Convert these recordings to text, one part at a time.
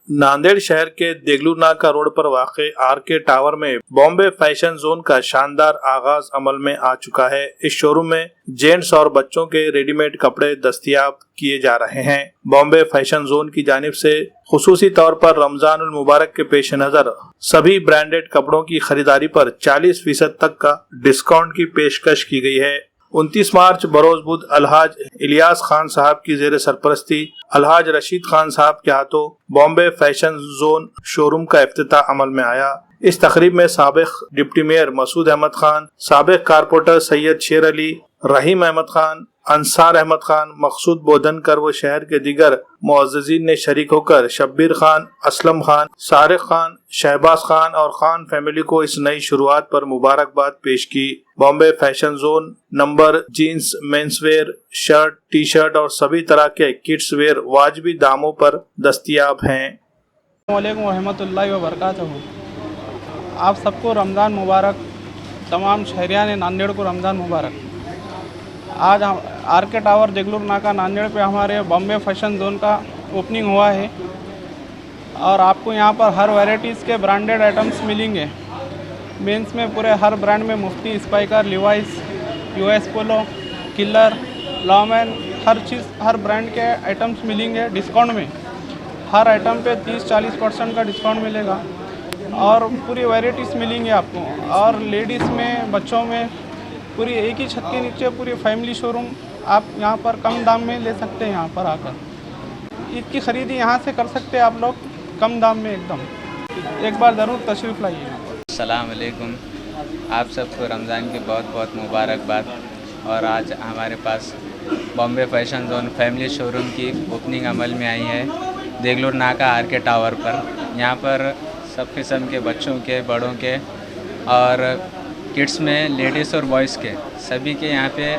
नांदेड़ शहर के देगलूर नाका रोड पर वाक़े आरके टावर में बॉम्बे फैशन जोन का शानदार आगाज अमल में आ चुका है। इस शोरूम में जेंट्स और बच्चों के रेडीमेड कपड़े दस्तयाब किए जा रहे हैं। बॉम्बे फैशन जोन की जानिब से खुसूसी तौर पर रमजानुल मुबारक के पेश नजर सभी ब्रांडेड कपड़ों की खरीदारी पर 40% तक का डिस्काउंट की पेशकश की गई है। 29 मार्च बरोज बुध अलहाज इलियास खान साहब की जेर सरपरस्ती अलहाज रशीद खान साहब के हाथों बॉम्बे फैशन जोन शोरूम का इफ्तिताह अमल में आया। इस तकरीब में साबिक डिप्टी मेयर मसूद अहमद खान, साबिक कारपोरेटर सैयद शेर अली, रहीम अहमद खान, अंसार अहमद खान, मकसूद बोधनकर व शहर के दीगर मुअज़्ज़िज़ीन ने शरीक होकर शब्बीर खान, असलम खान, सारिक खान, शहबाज खान और खान फैमिली को इस नई शुरुआत पर मुबारकबाद पेश की। Bombay fashion zone number jeans, menswear, shirt, T shirt और सभी तरह के किड्स वेयर वाजिबी दामों पर दस्तयाब हैं। अस्सलामुअलैकुम रहमतुल्लाहि व बरकातहू। आप सबको रमज़ान मुबारक। तमाम शहरियान नांदेड़ को रमज़ान मुबारक। आज हम आरके टावर देगलूर नाका नांदेड़ पे हमारे बॉम्बे फैशन जोन का ओपनिंग हुआ है और आपको यहाँ पर हर वैरायटीज़ के ब्रांडेड आइटम्स मिलेंगे। मेंस में पूरे हर ब्रांड में Mufti, Spykar, Levi's, US Polo, Killer, Lawman, हर चीज़ हर ब्रांड के आइटम्स मिलेंगे डिस्काउंट में। हर आइटम पे 30-40% का डिस्काउंट मिलेगा और पूरी वैरायटीज़ मिलेंगी आपको। और लेडीज़ में, बच्चों में पूरी एक ही छत के नीचे पूरी फैमिली शोरूम आप यहाँ पर कम दाम में ले सकते हैं। यहाँ पर आकर ईद की ख़रीदी यहाँ से कर सकते हैं आप लोग कम दाम में एकदम। एक बार ज़रूर तशरीफ़ लाइए। अस्सलाम वालेकुम। आप सबको रमज़ान की बहुत बहुत मुबारकबाद। और आज हमारे पास Bombay fashion zone family showroom की ओपनिंग अमल में आई है देगलूर नाका आरके टावर पर। यहाँ पर सब किस्म के बच्चों के, बड़ों के और किड्स में लेडीज़ और बॉयज़ के सभी के यहाँ पे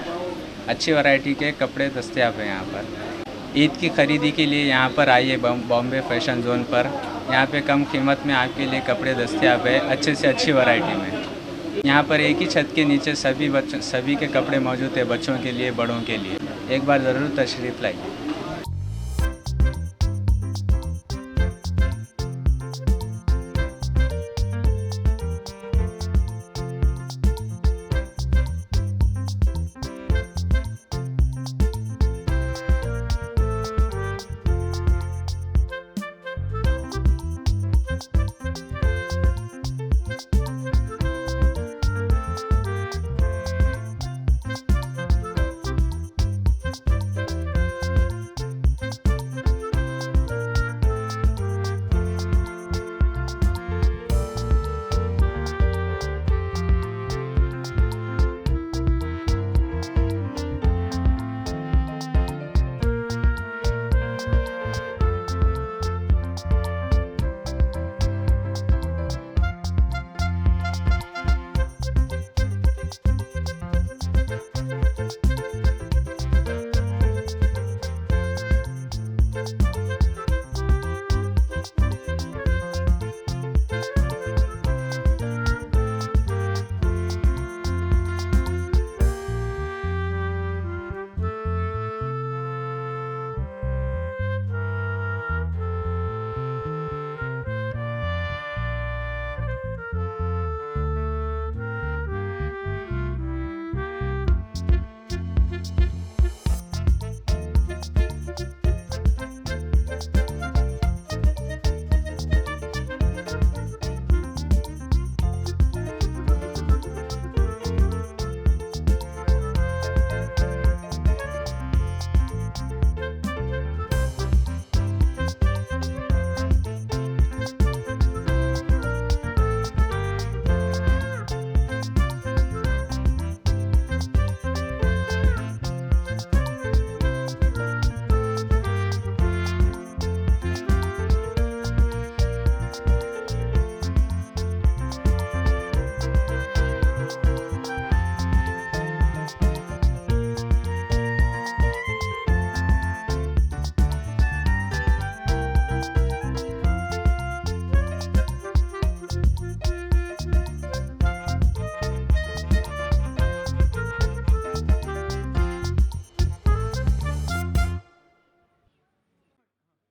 अच्छी वैरायटी के कपड़े दस्तयाब हैं। यहाँ पर ईद की ख़रीदी के लिए यहाँ पर आइए बॉम्बे फैशन जोन पर। यहाँ पे कम कीमत में आपके लिए कपड़े दस्तयाब है, अच्छे से अच्छी वैरायटी में। यहाँ पर एक ही छत के नीचे सभी के कपड़े मौजूद है, बच्चों के लिए, बड़ों के लिए। एक बार ज़रूर तशरीफ़ लाइए।